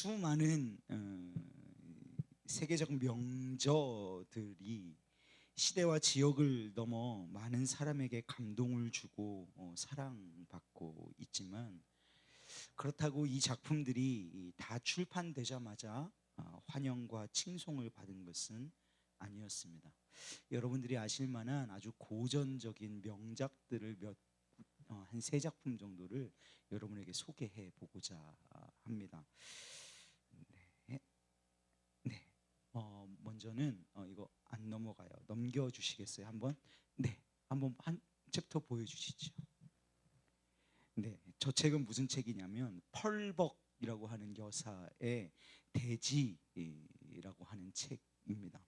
수많은 세계적 명저들이 시대와 지역을 넘어 많은 사람에게 감동을 주고 사랑받고 있지만, 그렇다고 이 작품들이 다 출판되자마자 환영과 칭송을 받은 것은 아니었습니다. 여러분들이 아실 만한 아주 고전적인 명작들을 한 세 작품 정도를 여러분에게 소개해 보고자 합니다. 네, 네. 먼저는 이거 안 넘어가요. 넘겨 주시겠어요? 한번. 네, 한번 한 챕터 보여주시죠. 네, 저 책은 무슨 책이냐면 펄벅이라고 하는 여사의 대지라고 하는 책입니다.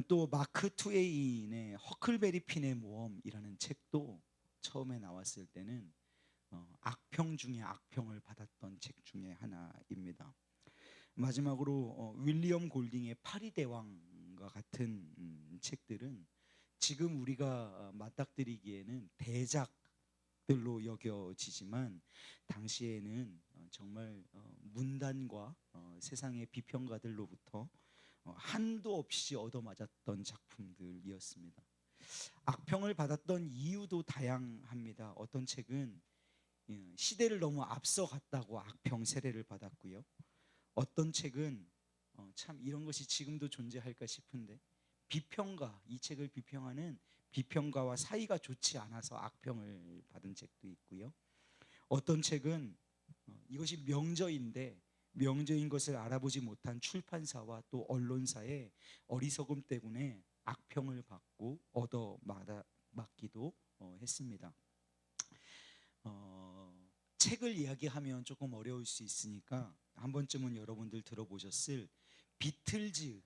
또 마크 트웨인의 허클베리 핀의 모험이라는 책도 처음에 나왔을 때는 악평 중에 악평을 받았던 책 중에 하나입니다. 마지막으로 윌리엄 골딩의 파리대왕과 같은 책들은 지금 우리가 맞닥뜨리기에는 대작들로 여겨지지만, 당시에는 정말 문단과 세상의 비평가들로부터 한도 없이 얻어맞았던 작품들이었습니다. 악평을 받았던 이유도 다양합니다. 어떤 책은 시대를 너무 앞서갔다고 악평 세례를 받았고요. 어떤 책은 참 이런 것이 지금도 존재할까 싶은데 비평가, 이 책을 비평하는 비평가와 사이가 좋지 않아서 악평을 받은 책도 있고요. 어떤 책은 이것이 명저인데 명저인 것을 알아보지 못한 출판사와 또 언론사의 어리석음 때문에 악평을 받고 얻어맞기도 했습니다. 책을 이야기하면 조금 어려울 수 있으니까 한 번쯤은 여러분들 들어보셨을 비틀즈라고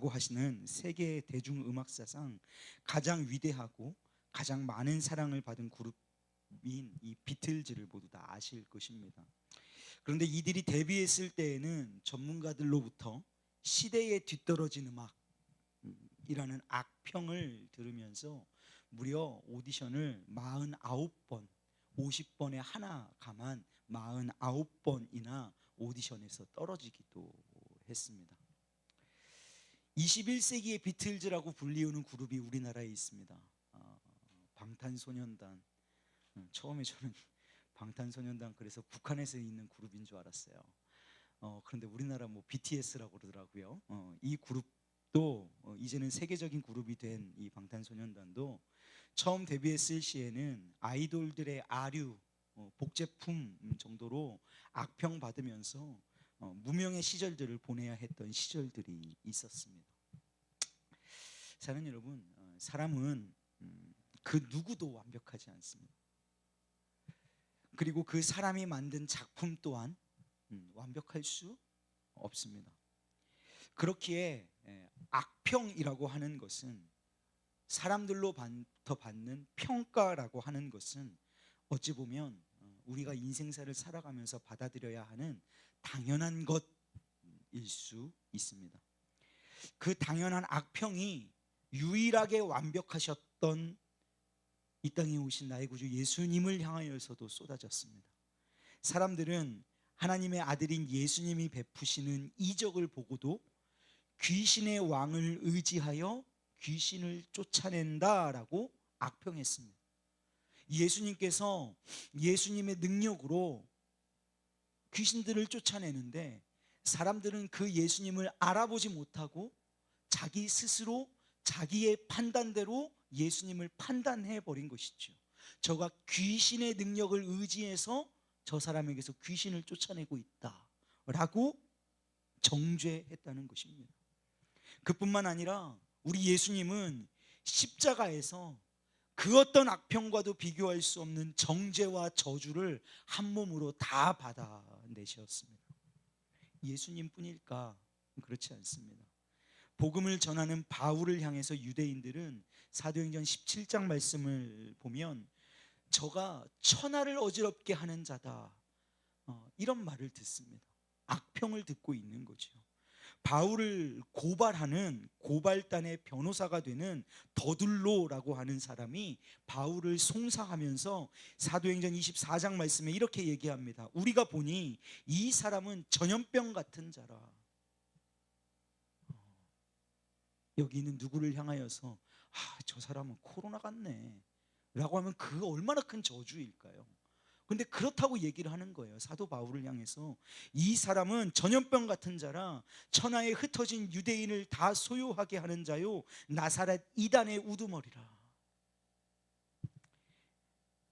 하시는 세계 대중음악사상 가장 위대하고 가장 많은 사랑을 받은 그룹인 이 비틀즈를 모두 다 아실 것입니다. 그런데 이들이 데뷔했을 때에는 전문가들로부터 시대에 뒤떨어진 음악이라는 악평을 들으면서 무려 오디션을 49번, 50번에 하나 감한 49번이나 오디션에서 떨어지기도 했습니다. 21세기의 비틀즈라고 불리우는 그룹이 우리나라에 있습니다. 방탄소년단. 처음에 저는 방탄소년단 그래서 북한에서 있는 그룹인 줄 알았어요. 그런데 우리나라 뭐 BTS라고 그러더라고요. 이 그룹도 이제는 세계적인 그룹이 된 이 방탄소년단도 처음 데뷔했을 시에는 아이돌들의 아류, 복제품 정도로 악평 받으면서 무명의 시절들을 보내야 했던 시절들이 있었습니다. 사랑하는 여러분, 사람은 그 누구도 완벽하지 않습니다. 그리고 그 사람이 만든 작품 또한 완벽할 수 없습니다. 그렇기에 악평이라고 하는 것은, 사람들로부터 받는 평가라고 하는 것은 어찌 보면 우리가 인생사를 살아가면서 받아들여야 하는 당연한 것일 수 있습니다. 그 당연한 악평이 유일하게 완벽하셨던 이 땅에 오신 나의 구주 예수님을 향하여서도 쏟아졌습니다. 사람들은 하나님의 아들인 예수님이 베푸시는 이적을 보고도 귀신의 왕을 의지하여 귀신을 쫓아낸다라고 악평했습니다. 예수님께서 예수님의 능력으로 귀신들을 쫓아내는데 사람들은 그 예수님을 알아보지 못하고 자기 스스로 자기의 판단대로 예수님을 판단해 버린 것이죠. 저가 귀신의 능력을 의지해서 저 사람에게서 귀신을 쫓아내고 있다라고 정죄했다는 것입니다. 그뿐만 아니라 우리 예수님은 십자가에서 그 어떤 악평과도 비교할 수 없는 정죄와 저주를 한 몸으로 다 받아내셨습니다. 예수님뿐일까? 그렇지 않습니다. 복음을 전하는 바울을 향해서 유대인들은 사도행전 17장 말씀을 보면 저가 천하를 어지럽게 하는 자다, 이런 말을 듣습니다. 악평을 듣고 있는 거죠. 바울을 고발하는 고발단의 변호사가 되는 더둘로라고 하는 사람이 바울을 송사하면서 사도행전 24장 말씀에 이렇게 얘기합니다. 우리가 보니 이 사람은 전염병 같은 자라. 여기 있는 누구를 향하여서 저 사람은 코로나 같네 라고 하면 그 얼마나 큰 저주일까요? 근데 그렇다고 얘기를 하는 거예요. 사도 바울을 향해서 이 사람은 전염병 같은 자라, 천하에 흩어진 유대인을 다 소유하게 하는 자요, 나사렛 이단의 우두머리라.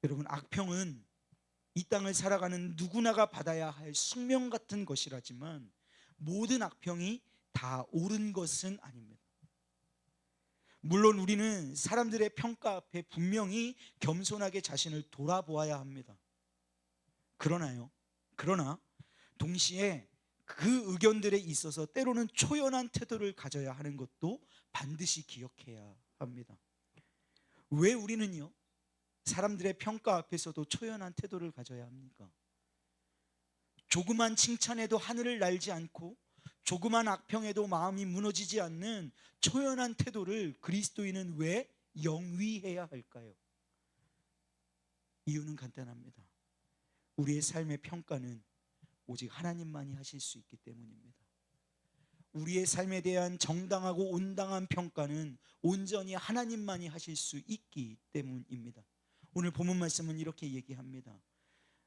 여러분, 악평은 이 땅을 살아가는 누구나가 받아야 할 숙명 같은 것이라지만 모든 악평이 다 옳은 것은 아닙니다. 물론 우리는 사람들의 평가 앞에 분명히 겸손하게 자신을 돌아보아야 합니다. 그러나 동시에 그 의견들에 있어서 때로는 초연한 태도를 가져야 하는 것도 반드시 기억해야 합니다. 왜 우리는요, 사람들의 평가 앞에서도 초연한 태도를 가져야 합니까? 조그만 칭찬에도 하늘을 날지 않고 조그만 악평에도 마음이 무너지지 않는 초연한 태도를 그리스도인은 왜 영위해야 할까요? 이유는 간단합니다. 우리의 삶의 평가는 오직 하나님만이 하실 수 있기 때문입니다. 우리의 삶에 대한 정당하고 온당한 평가는 온전히 하나님만이 하실 수 있기 때문입니다. 오늘 본문 말씀은 이렇게 얘기합니다.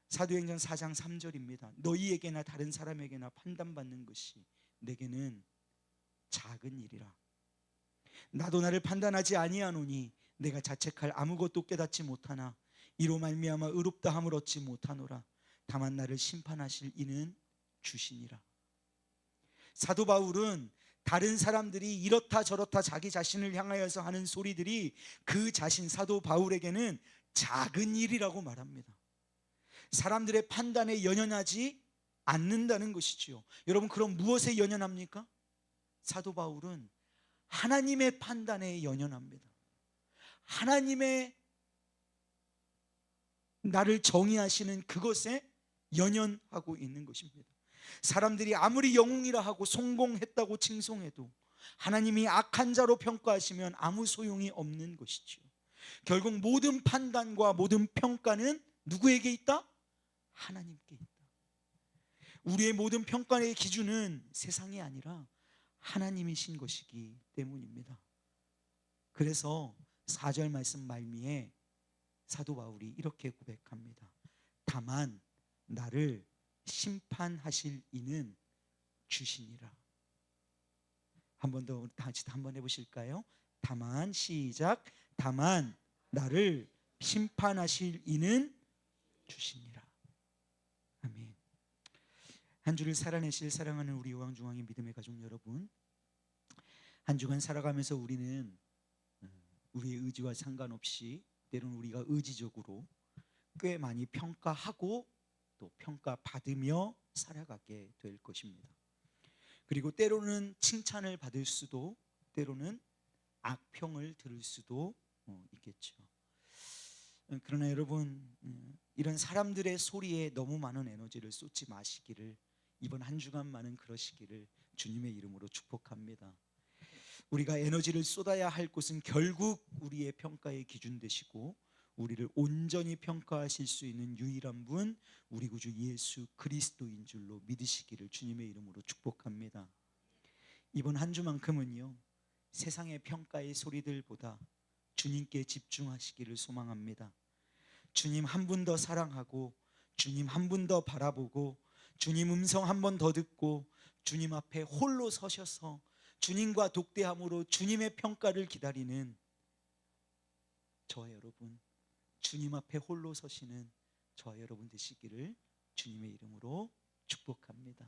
사도행전 4장 3절입니다. 너희에게나 다른 사람에게나 판단받는 것이 내게는 작은 일이라. 나도 나를 판단하지 아니하노니 내가 자책할 아무것도 깨닫지 못하나 이로 말미암아 의롭다함을 얻지 못하노라. 다만 나를 심판하실 이는 주시니라. 사도 바울은 다른 사람들이 이렇다 저렇다 자기 자신을 향하여서 하는 소리들이 그 자신 사도 바울에게는 작은 일이라고 말합니다. 사람들의 판단에 연연하지 않는다는 것이지요. 여러분, 그럼 무엇에 연연합니까? 사도 바울은 하나님의 판단에 연연합니다. 하나님의 나를 정의하시는 그것에 연연하고 있는 것입니다. 사람들이 아무리 영웅이라 하고 성공했다고 칭송해도 하나님이 악한 자로 평가하시면 아무 소용이 없는 것이죠. 결국 모든 판단과 모든 평가는 누구에게 있다? 하나님께 있다. 우리의 모든 평가의 기준은 세상이 아니라 하나님이신 것이기 때문입니다. 그래서 4절 말씀 말미에 사도 바울이 이렇게 고백합니다. 다만 나를 심판하실 이는 주시니라. 한 번 더 다시 한번 해보실까요? 다만, 시작. 다만 나를 심판하실 이는 주시니라. 아멘. 한 주를 살아내실 사랑하는 우리 우왕중왕의 믿음의 가족 여러분, 한 주간 살아가면서 우리는 우리의 의지와 상관없이 때로는 우리가 의지적으로 꽤 많이 평가하고 또 평가받으며 살아가게 될 것입니다. 그리고 때로는 칭찬을 받을 수도, 때로는 악평을 들을 수도 있겠죠. 그러나 여러분, 이런 사람들의 소리에 너무 많은 에너지를 쏟지 마시기를, 이번 한 주간만은 그러시기를 주님의 이름으로 축복합니다. 우리가 에너지를 쏟아야 할 곳은 결국 우리의 평가의 기준 되시고 우리를 온전히 평가하실 수 있는 유일한 분, 우리 구주 예수 그리스도인 줄로 믿으시기를 주님의 이름으로 축복합니다. 이번 한 주만큼은요, 세상의 평가의 소리들보다 주님께 집중하시기를 소망합니다. 주님 한 분 더 사랑하고, 주님 한 분 더 바라보고, 주님 음성 한 번 더 듣고, 주님 앞에 홀로 서셔서 주님과 독대함으로 주님의 평가를 기다리는 저와 여러분, 주님 앞에 홀로 서시는 저와 여러분 되시기를 주님의 이름으로 축복합니다.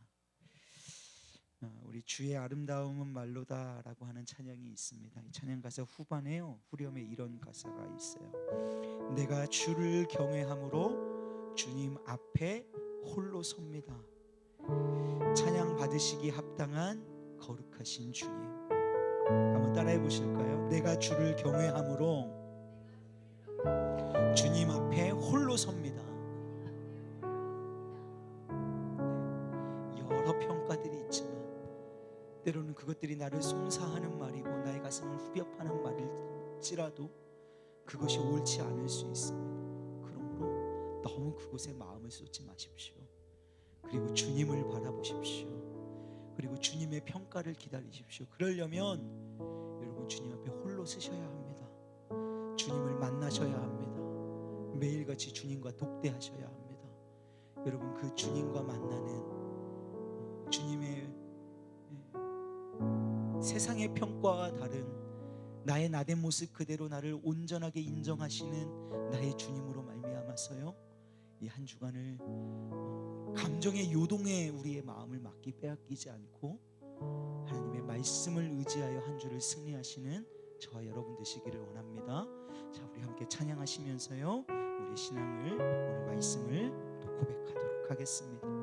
우리 주의 아름다움은 말로다 라고 하는 찬양이 있습니다. 이 찬양 가사 후반에요, 후렴에 이런 가사가 있어요. 내가 주를 경외함으로 주님 앞에 홀로 섭니다. 찬양 받으시기 합당한 거룩하신 주님. 한번 따라해 보실까요? 내가 주를 경외함으로 주님 앞에 홀로 섭니다. 여러 평가들이 있지만 때로는 그것들이 나를 송사하는 말이고 나의 가슴을 후벼 파는 말일지라도 그것이 옳지 않을 수 있습니다. 그러므로 너무 그곳에 마음을 쏟지 마십시오. 그리고 주님을 바라보십시오. 그리고 주님의 평가를 기다리십시오. 그러려면 여러분 주님 앞에 홀로 서셔야 합니다. 주님을 만나셔야 합니다. 매일같이 주님과 독대하셔야 합니다. 여러분 그 주님과 만나는 주님의 세상의 평가와 다른 나의 나된 모습 그대로 나를 온전하게 인정하시는 나의 주님으로 말미암아서요 이 한 주간을 감정의 요동에 우리의 마음을 맡기 빼앗기지 않고 하나님의 말씀을 의지하여 한 주를 승리하시는 저와 여러분 되시기를 원합니다. 자, 우리 함께 찬양하시면서요 우리 신앙을 오늘 말씀을 또 고백하도록 하겠습니다.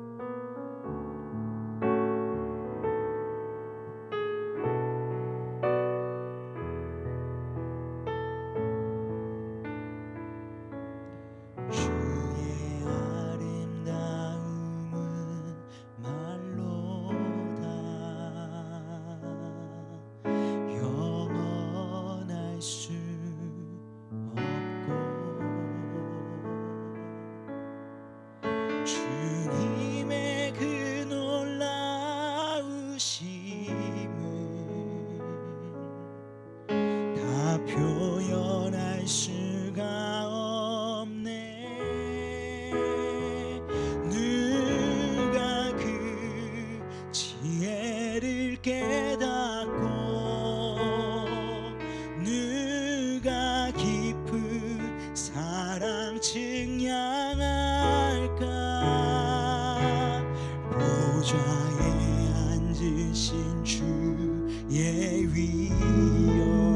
표현할 수가 없네. 누가 그 지혜를 깨닫고 누가 깊은 사랑 증량할까. 보좌에 앉으신 주의 위여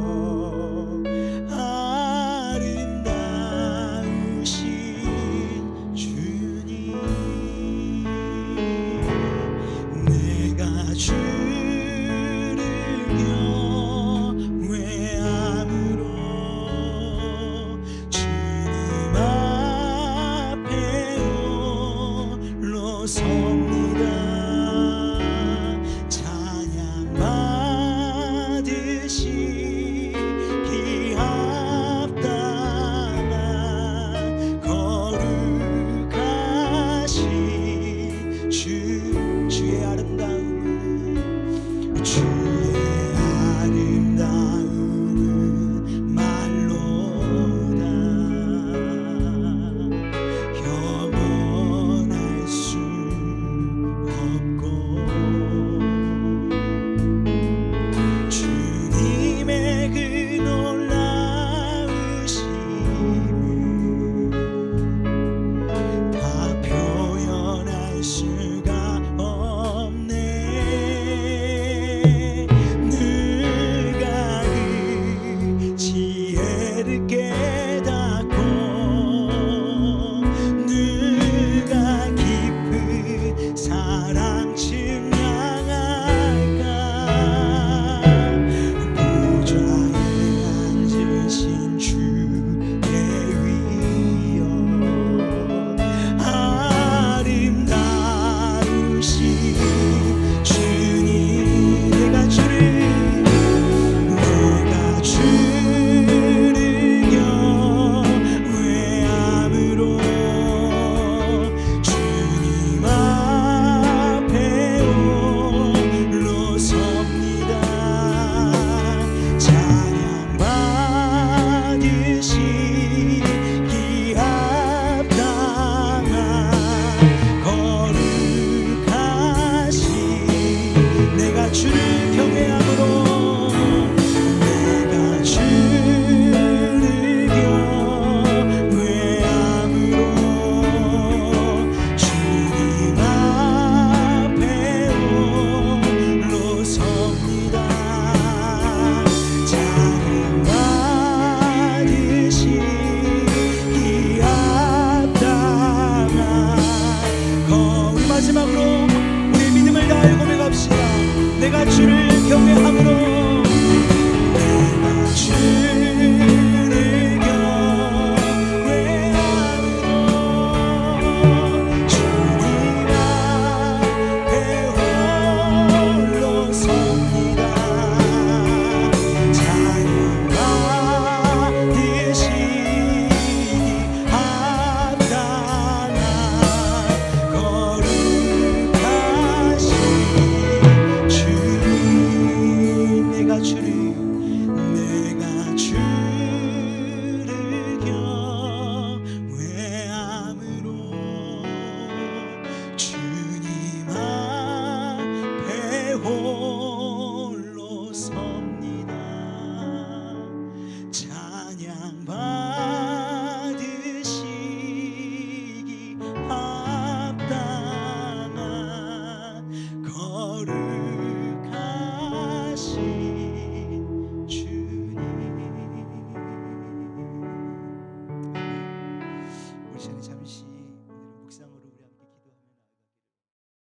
내가 주를 경외함으로 내가 주를